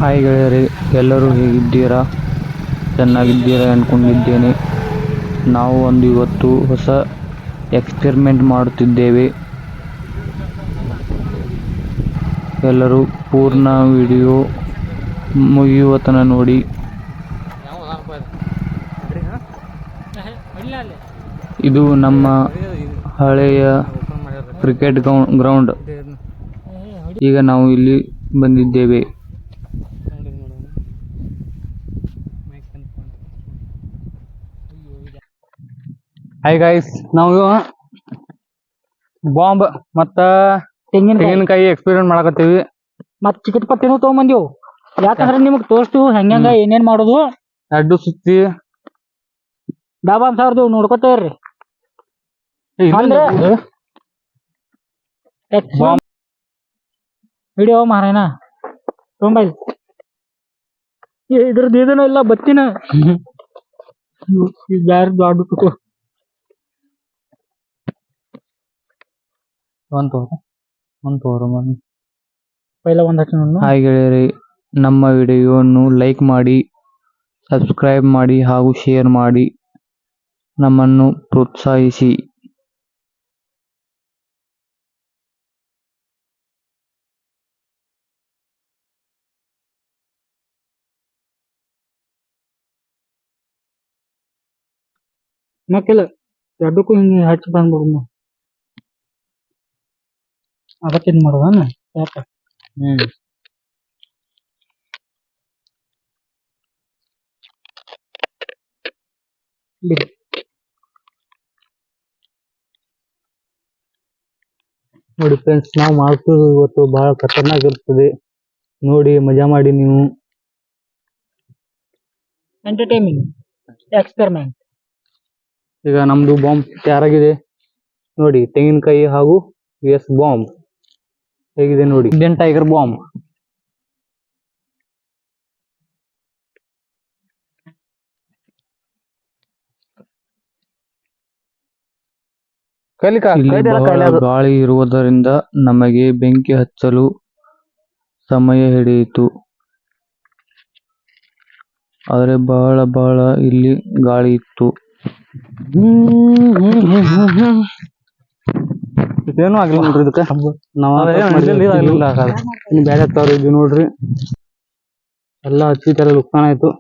Hi ಗೆಳೆಯರೇ, ಎಲ್ಲರೂ ಹೇಗಿದ್ದೀರಾ? ಚೆನ್ನಾಗಿದ್ದೀರಾ ಅಂದ್ಕೊಂಡಿದ್ದೇನೆ. ನಾವು ಇವತ್ತು ಹೊಸ ಎಕ್ಸ್ಪೆರಿಮೆಂಟ್ ಮಾಡುತ್ತಿದ್ದೇವೆ. ಎಲ್ಲರೂ ಪೂರ್ಣ ವಿಡಿಯೋ ಮುಗಿಯುವ ತನಕ ನೋಡಿ. ಇದು ನಮ್ಮ ಹಳೆಯ ಕ್ರಿಕೆಟ್ ಗ್ರೌಂಡ್. ಈಗ ನಾವು ಇಲ್ಲಿ ಬಂದಿದ್ದೇವೆ. ಹಾಯ್ ಗೈಸ್, ನಾವು ಬಾಂಬ್ ಮತ್ತ ತೆಂಗಿನಕಾಯಿ ಎಕ್ಸ್ಪೆರಿಮೆಂಟ್ ಮಾಡಕತ್ತೀವಿ. ಮತ್ ಚಿಕ್ಕಟ್ ಪತ್ತೇನು ತಗೊಂಬಂದಿವು. ಯಾಕಂದ್ರೆ ನಿಮಗ್ ತೋರಿಸ್ತೀವಿ ಹೆಂಗ ಏನೇನ್ ಮಾಡೋದು. ಅಡ್ಡು ಸುತ್ತಿ ಡಾಬಾ ಸಾರ್ದು ನೋಡ್ಕೊತೇವ್ರಿ. ವಿಡಿಯೋ ಮಾರೇನ ತೊಂಬೈ ಇದ್ರದ್ದು ಇದನ್ನು ಇಲ್ಲ ಬತ್ತಿನ ಯಾರು ಆಡ್ಬಿಟ್ಟು ಹಾಯ್ ಗೆಳೆಯರೇ, ನಮ್ಮ ವಿಡಿಯೋವನ್ನು ಲೈಕ್ ಮಾಡಿ, ಸಬ್ಸ್ಕ್ರೈಬ್ ಮಾಡಿ ಹಾಗೂ ಶೇರ್ ಮಾಡಿ ನಮ್ಮನ್ನು ಪ್ರೋತ್ಸಾಹಿಸಿ. ಮಕ್ಕಿಲ್ಲ ಎರಡಕ್ಕೂ ಹಿಂಗೆ ಹಚ್ಚಿ ಬಂದ್ಬಿಡು. ಅದಕ್ಕೆ ಇದು ಮಾಡೋದನ್ನ ಯಾಕೆ ನೋಡಿ ಫ್ರೆಂಡ್ಸ್, ನಾವು ಮಾಡ್ತೀವಿ ಇವತ್ತು ಬಹಳ ಖತರ್ನಾಕ್ ಇರ್ತದೆ. ನೋಡಿ ಮಜಾ ಮಾಡಿ ನೀವು. Entertaining experiment. ಈಗ ನಮ್ದು ಬಾಂಬ್ ತಯಾರಾಗಿದೆ ನೋಡಿ. ತೆಂಗಿನಕಾಯಿ ಹಾಗೂ US ಬಾಂಬ್ ಹೇಗಿದೆ ನೋಡಿ. Indian tiger bomb. ಗಾಳಿ ಇರುವುದರಿಂದ ನಮಗೆ ಬೆಂಕಿ ಹಚ್ಚಲು ಸಮಯ ಹಿಡಿಯಿತು. ಆದರೆ ಬಹಳ ಇಲ್ಲಿ ಗಾಳಿ ಇತ್ತು. ಇದೇನು ಆಗಿಲ್ಲ ನೋಡ್ರಿ. ಇದಕ್ಕೆ ನಾವು ಬೇರೆ ತರ ಇದ್ವಿ ನೋಡ್ರಿ. ಎಲ್ಲ ಹಚ್ಚಿ ತರ ಲುಕ್ಸಾನ ಆಯ್ತು.